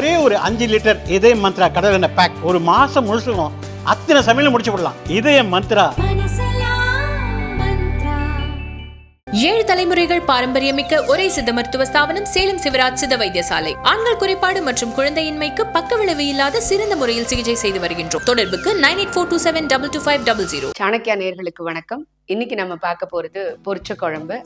ஒரே ஒரு 5 லிட்டர் இதய மந்த்ரா கடல் எண்ணெய் பேக் ஒரு மாசம் முழுசுக்கும் அத்தனை சமையல முடிச்சு விடலாம். இதய மந்த்ரா. 7 தலைமுறைகள் பாரம்பரியமிக்க ஒரே சித்த மருத்துவ ஸ்தாபனம் சேலம் சிவராஜ் சித்த வைத்தியசாலை. ஆண்கள் குறைபாடு மற்றும் குழந்தையின்மைக்கு பக்க விளைவு இல்லாத சிறந்த முறையில் சிகிச்சை செய்து வருகின்றோம். தொடர்புக்கு 9842722500. சாணக்கியா நேயர்களுக்கு வணக்கம். இன்னைக்கு நம்ம பார்க்க போறது பொரிச்ச குழம்பு.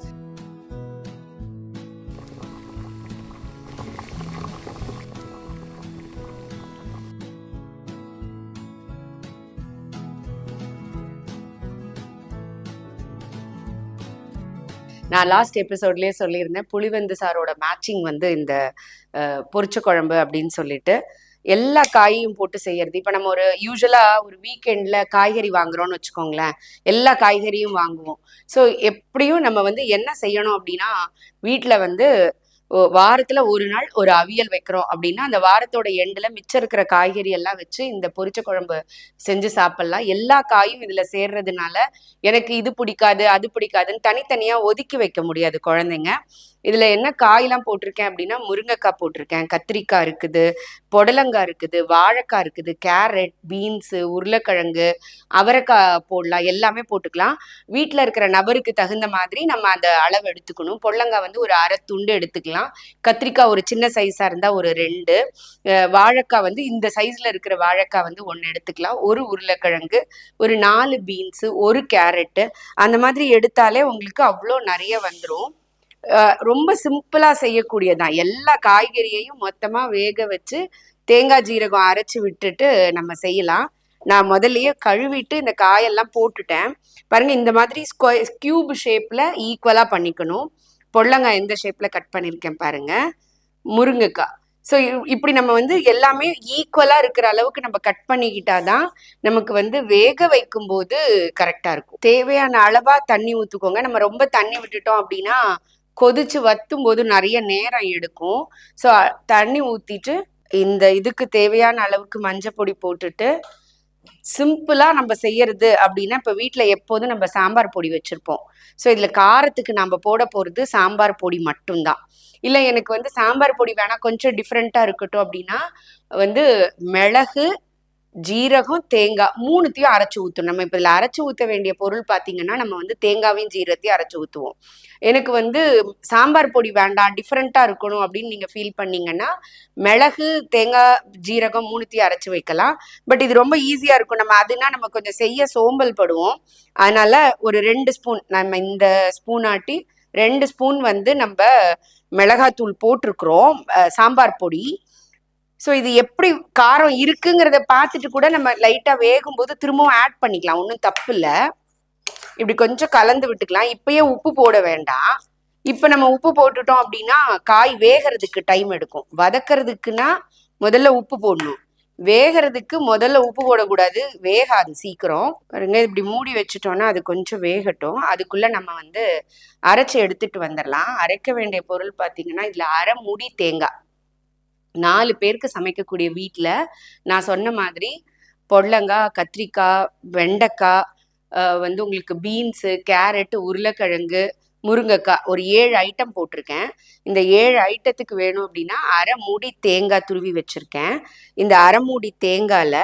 நான் லாஸ்ட் எபிசோட்லேயே சொல்லியிருந்தேன், புளிவந்து சாரோட மேட்சிங் வந்து இந்த பொரிச்ச குழம்பு அப்படின்னு சொல்லிட்டு எல்லா காயையும் போட்டு செய்யறது. இப்போ நம்ம யூஸ்வலாக ஒரு வீக்கெண்டில் காய்கறி வாங்குறோம்னு வச்சுக்கோங்களேன், எல்லா காய்கறியும் வாங்குவோம். ஸோ எப்படியும் நம்ம வந்து என்ன செய்யணும் அப்படின்னா, வீட்டில் வந்து வாரத்துல ஒரு நாள் ஒரு அவியல் வைக்கிறோம் அப்படின்னா, அந்த வாரத்தோட எண்டில் மிச்சம் இருக்கிற காய்கறி எல்லாம் வச்சு இந்த பொரிச்ச குழம்பு செஞ்சு சாப்பிடலாம். எல்லா காயும் இதுல சேர்றதுனால எனக்கு இது பிடிக்காது அது பிடிக்காதுன்னு தனித்தனியா ஒதுக்கி வைக்க முடியாது குழந்தைங்க. இதுல என்ன காயெல்லாம் போட்டிருக்கேன் அப்படின்னா, முருங்கைக்காய் போட்டிருக்கேன், கத்திரிக்காய் இருக்குது, புடலங்காய் இருக்குது, வாழைக்காய் இருக்குது, கேரட், பீன்ஸு, உருளைக்கிழங்கு, அவரைக்காய் போடலாம், எல்லாமே போட்டுக்கலாம். வீட்டில் இருக்கிற நபருக்கு தகுந்த மாதிரி நம்ம அந்த அளவு எடுத்துக்கணும். புடலங்காய் வந்து ஒரு அரை துண்டு எடுத்துக்கலாம். கத்திரிக்காய் ஒரு சின்ன சைஸாக இருந்தால் ஒரு 2, வாழைக்காய் வந்து இந்த சைஸில் இருக்கிற வாழைக்காய் வந்து 1 எடுத்துக்கலாம். ஒரு உருளைக்கிழங்கு, ஒரு 4 பீன்ஸு, ஒரு கேரட்டு, அந்த மாதிரி எடுத்தாலே உங்களுக்கு அவ்வளோ நிறைய வந்துடும். ரொம்ப சிம்பிளா செய்யக்கூடியதான். எல்லா காய்கறியையும் மொத்தமா வேக வச்சு தேங்காய் ஜீரகம் அரைச்சி விட்டுட்டு நம்ம செய்யலாம். நான் முதல்லயே கழுவிட்டு இந்த காயெல்லாம் போட்டுட்டேன். பாருங்க, இந்த மாதிரி கியூப் ஷேப்ல ஈக்குவலா பண்ணிக்கணும். பொடலங்காய் எந்த ஷேப்ல கட் பண்ணியிருக்கேன் பாருங்க, முருங்கைக்காய். ஸோ இப்படி நம்ம வந்து எல்லாமே ஈக்குவலா இருக்கிற அளவுக்கு நம்ம கட் பண்ணிக்கிட்டாதான் நமக்கு வந்து வேக வைக்கும் போது கரெக்டா இருக்கும். தேவையான அளவா தண்ணி ஊற்றுக்கோங்க. நம்ம ரொம்ப தண்ணி விட்டுட்டோம் அப்படின்னா கொதிச்சு வத்தும் போது நிறைய நேரம் எடுக்கும். ஸோ தண்ணி ஊற்றிட்டு இந்த இதுக்கு தேவையான அளவுக்கு மஞ்சள் பொடி போட்டுட்டு, சிம்பிளா நம்ம செய்யறது அப்படின்னா, இப்போ வீட்டில் எப்போதும் நம்ம சாம்பார் பொடி வச்சிருப்போம். ஸோ இதுல காரத்துக்கு நம்ம போட போறது சாம்பார் பொடி மட்டும்தான். இல்லை எனக்கு வந்து சாம்பார் பொடி வேணா கொஞ்சம் டிஃப்ரெண்டா இருக்கட்டும் அப்படின்னா வந்து மிளகு, ஜீரகம், தேங்காய் 3த்தையும் அரைச்சி ஊற்றணும். நம்ம இப்போ இதில் அரைச்சி ஊற்ற வேண்டிய பொருள் பார்த்தீங்கன்னா, நம்ம வந்து தேங்காவையும் ஜீரகத்தையும் அரைச்சி ஊற்றுவோம். எனக்கு வந்து சாம்பார் பொடி வேண்டாம், டிஃப்ரெண்ட்டாக இருக்கணும் அப்படின்னு நீங்கள் ஃபீல் பண்ணீங்கன்னா, மிளகு, தேங்காய், ஜீரகம் 3த்தையும் அரைச்சி வைக்கலாம். பட் இது ரொம்ப ஈஸியாக இருக்கும். நம்ம அதுனா நம்ம கொஞ்சம் செய்ய சோம்பல் படுவோம். அதனால ஒரு 2 ஸ்பூன், நம்ம இந்த ஸ்பூன் ஆட்டி 2 ஸ்பூன் வந்து நம்ம மிளகாத்தூள் போட்டிருக்கிறோம், சாம்பார் பொடி. ஸோ இது எப்படி காரம் இருக்குங்கிறத பார்த்துட்டு கூட நம்ம லைட்டாக வேகும்போது திரும்பவும் ஆட் பண்ணிக்கலாம், ஒன்றும் தப்பு இல்லை. இப்படி கொஞ்சம் கலந்து விட்டுக்கலாம். இப்பயே உப்பு போட வேண்டாம். இப்போ நம்ம உப்பு போட்டுட்டோம் அப்படின்னா காய் வேகிறதுக்கு டைம் எடுக்கும். வதக்கிறதுக்குன்னா முதல்ல உப்பு போடணும், வேகிறதுக்கு முதல்ல உப்பு போடக்கூடாது, வேகாது சீக்கிரம். பாருங்க, இப்படி மூடி வச்சுட்டோம்னா அது கொஞ்சம் வேகட்டும். அதுக்குள்ள நம்ம வந்து அரைச்சி எடுத்துட்டு வந்துடலாம். அரைக்க வேண்டிய பொருள் பார்த்தீங்கன்னா, இதில் அரை மூடி தேங்காய். 4 பேருக்கு சமைக்கக்கூடிய வீட்டில் நான் சொன்ன மாதிரி பொடலங்காய், கத்திரிக்காய், வெண்டைக்காய், வந்து உங்களுக்கு பீன்ஸு, கேரட்டு, உருளைக்கிழங்கு, முருங்கைக்காய், ஒரு 7 ஐட்டம் போட்டிருக்கேன். இந்த 7 ஐட்டத்துக்கு வேணும் அப்படின்னா அரை மூடி தேங்காய் துருவி வச்சிருக்கேன். இந்த அரை மூடி தேங்காயில்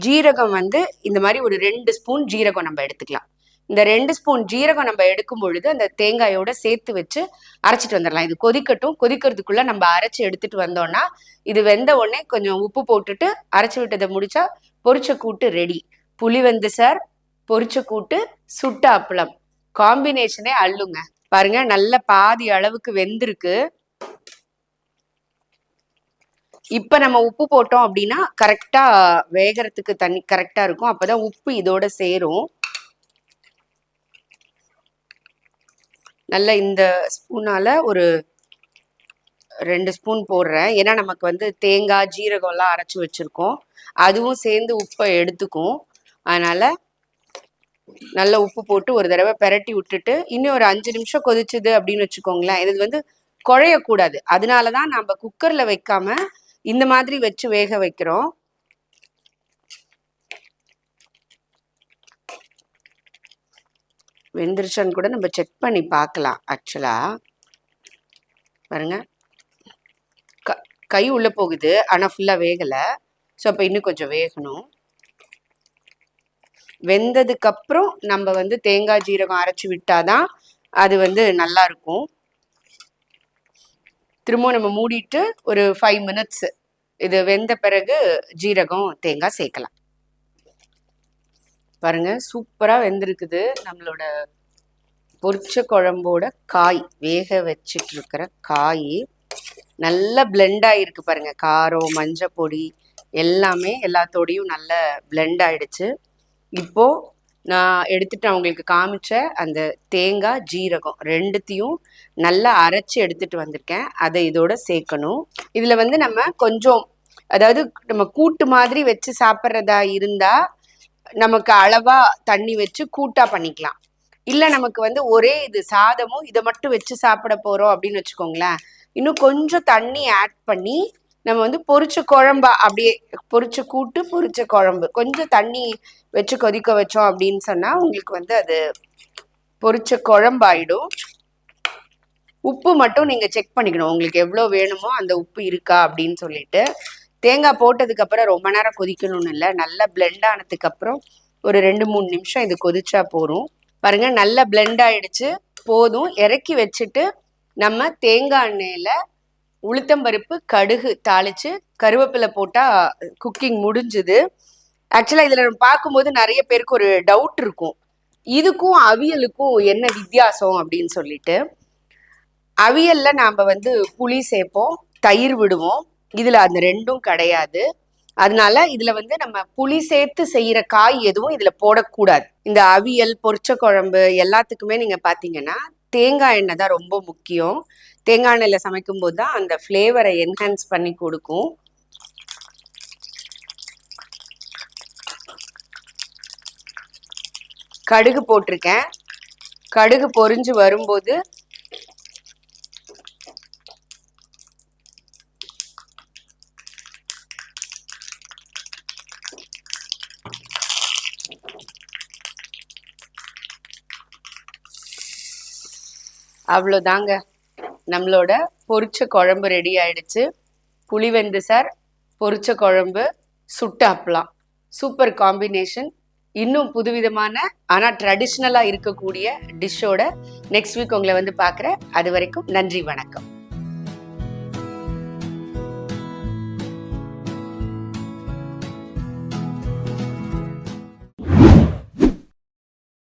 ஜீரகம் வந்து இந்த மாதிரி ஒரு 2 ஸ்பூன் ஜீரகம் நம்ம எடுத்துக்கலாம். இந்த 2 ஸ்பூன் ஜீரகம் நம்ம எடுக்கும் பொழுது அந்த தேங்காயோட சேர்த்து வச்சு அரைச்சிட்டு வந்துடலாம். இது கொதிக்கட்டும். கொதிக்கிறதுக்குள்ள நம்ம அரைச்சி எடுத்துட்டு வந்தோம்னா இது வெந்த உடனே கொஞ்சம் உப்பு போட்டுட்டு அரைச்சி விட்டதை முடிச்சா பொரிச்ச கூட்டு ரெடி. புளிவந்து சார், பொரிச்ச கூட்டு, சுட்ட அப்பளம், காம்பினேஷனே அள்ளுங்க. பாருங்க, நல்ல பாதி அளவுக்கு வெந்திருக்கு. இப்ப நம்ம உப்பு போட்டோம் அப்படின்னா கரெக்டா வேகறதுக்கு தண்ணி கரெக்டா இருக்கும். அப்பதான் உப்பு இதோட சேரும். நல்ல இந்த ஸ்பூனால ஒரு 2 ஸ்பூன் போடுறேன். ஏன்னா நமக்கு வந்து தேங்காய், ஜீரகம்லாம் அரைச்சி வச்சிருக்கோம், அதுவும் சேர்ந்து உப்பை எடுத்துக்கும். அதனால நல்ல உப்பு போட்டு ஒரு தடவை பெரட்டி விட்டுட்டு இன்னும் ஒரு 5 நிமிஷம் கொதிச்சுது அப்படின்னு வச்சுக்கோங்களேன். இது வந்து குழையக்கூடாது. அதனாலதான் நம்ம குக்கர்ல வைக்காம இந்த மாதிரி வச்சு வேக வைக்கிறோம். வெந்துருச்சான்னு கூட நம்ம செக் பண்ணி பார்க்கலாம். ஆக்சுவலா பாருங்க, கை உள்ள போகுது, ஆனால் ஃபுல்லாக வேகலை. ஸோ அப்போ இன்னும் கொஞ்சம் வேகணும். வெந்ததுக்கப்புறம் நம்ம வந்து தேங்காய் ஜீரகம் அரைச்சி விட்டாதான் அது வந்து நல்லா இருக்கும். திரும்ப நம்ம மூடிட்டு ஒரு 5 minutes இது வெந்த பிறகு ஜீரகம் தேங்காய் சேர்க்கலாம். பாருங்க, சூப்பராக வெந்திருக்குது நம்மளோட பொரிச்ச குழம்போட காய். வேக வச்சிட்டு இருக்கிற காய் நல்லா பிளெண்ட் ஆகிருக்கு பாருங்க. காரம், மஞ்சள் பொடி எல்லாமே எல்லாத்தோடையும் நல்ல பிளெண்ட் ஆயிடுச்சு. இப்போ நான் எடுத்துட்டு அவங்களுக்கு காமிச்ச அந்த தேங்காய் ஜீரகம் ரெண்டுத்தையும் நல்லா அரைச்சி எடுத்துட்டு வந்திருக்கேன். அதை இதோட சேர்க்கணும். இதுல வந்து நம்ம கொஞ்சம், அதாவது நம்ம கூட்டு மாதிரி வச்சு சாப்பிட்றதா இருந்தா நமக்கு அளவா தண்ணி வச்சு கூட்டா பண்ணிக்கலாம். இல்லை நமக்கு வந்து ஒரே இது சாதமும் இதை மட்டும் வச்சு சாப்பிட போறோம் அப்படின்னு வச்சுக்கோங்களேன், இன்னும் கொஞ்சம் தண்ணி ஆட் பண்ணி நம்ம வந்து பொரிச்ச குழம்பா அப்படியே பொரிச்ச கூட்டு பொரிச்ச குழம்பு கொஞ்சம் தண்ணி வச்சு கொதிக்க வச்சோம் அப்படின்னு சொன்னா உங்களுக்கு வந்து அது பொரிச்ச குழம்பாயிடும். உப்பு மட்டும் நீங்க செக் பண்ணிக்கணும், உங்களுக்கு எவ்வளோ வேணுமோ அந்த உப்பு இருக்கா அப்படின்னு சொல்லிட்டு. தேங்காய் போட்டதுக்கு அப்புறம் ரொம்ப நேரம் கொதிக்கணும்னு இல்லை, நல்லா பிளெண்ட் ஆனதுக்கு அப்புறம் ஒரு 2-3 நிமிஷம் இது கொதிச்சா போதும். பாருங்க, நல்லா பிளெண்ட் ஆயிடுச்சு, போதும். இறக்கி வச்சுட்டு நம்ம தேங்காய் எண்ணெயில உளுத்தம்பருப்பு, கடுகு தாளிச்சு கருவேப்பிலை போட்டா குக்கிங் முடிஞ்சுது. ஆக்சுவலா இதுல நம்ம பார்க்கும்போது நிறைய பேருக்கு ஒரு டவுட் இருக்கும், இதுக்கும் அவியலுக்கும் என்ன வித்தியாசம் அப்படின்னு சொல்லிட்டு. அவியல்ல நாம வந்து புளி சேர்ப்போம், தயிர் விடுவோம். இதுல அந்த ரெண்டும் கிடையாது. அதனால இதுல வந்து நம்ம புளி சேர்த்து செய்யற காய் எதுவும் இதுல போடக்கூடாது. இந்த அவியல், பொரிச்ச குழம்பு எல்லாத்துக்குமே நீங்க பாத்தீங்கன்னா தேங்காய் எண்ணெய் தான் ரொம்ப முக்கியம். தேங்காய் எண்ணெயில சமைக்கும் போது தான் அந்த ஃப்ளேவரை என்ஹான்ஸ் பண்ணி கொடுக்கும். கடுகு போட்டிருக்கேன். கடுகு பொரிஞ்சு வரும்போது அவ்வளோதாங்க, நம்மளோட பொரிச்ச குழம்பு ரெடி ஆயிடுச்சு. புளிவெந்து சார், பொரிச்ச குழம்பு, சுட்ட அப்பளம், சூப்பர் காம்பினேஷன். இன்னும் புதுவிதமான ஆனால் ட்ரெடிஷ்னலாக இருக்கக்கூடிய டிஷ்ஷோட நெக்ஸ்ட் வீக் உங்களை வந்து பார்க்குறேன். அது வரைக்கும் நன்றி, வணக்கம்.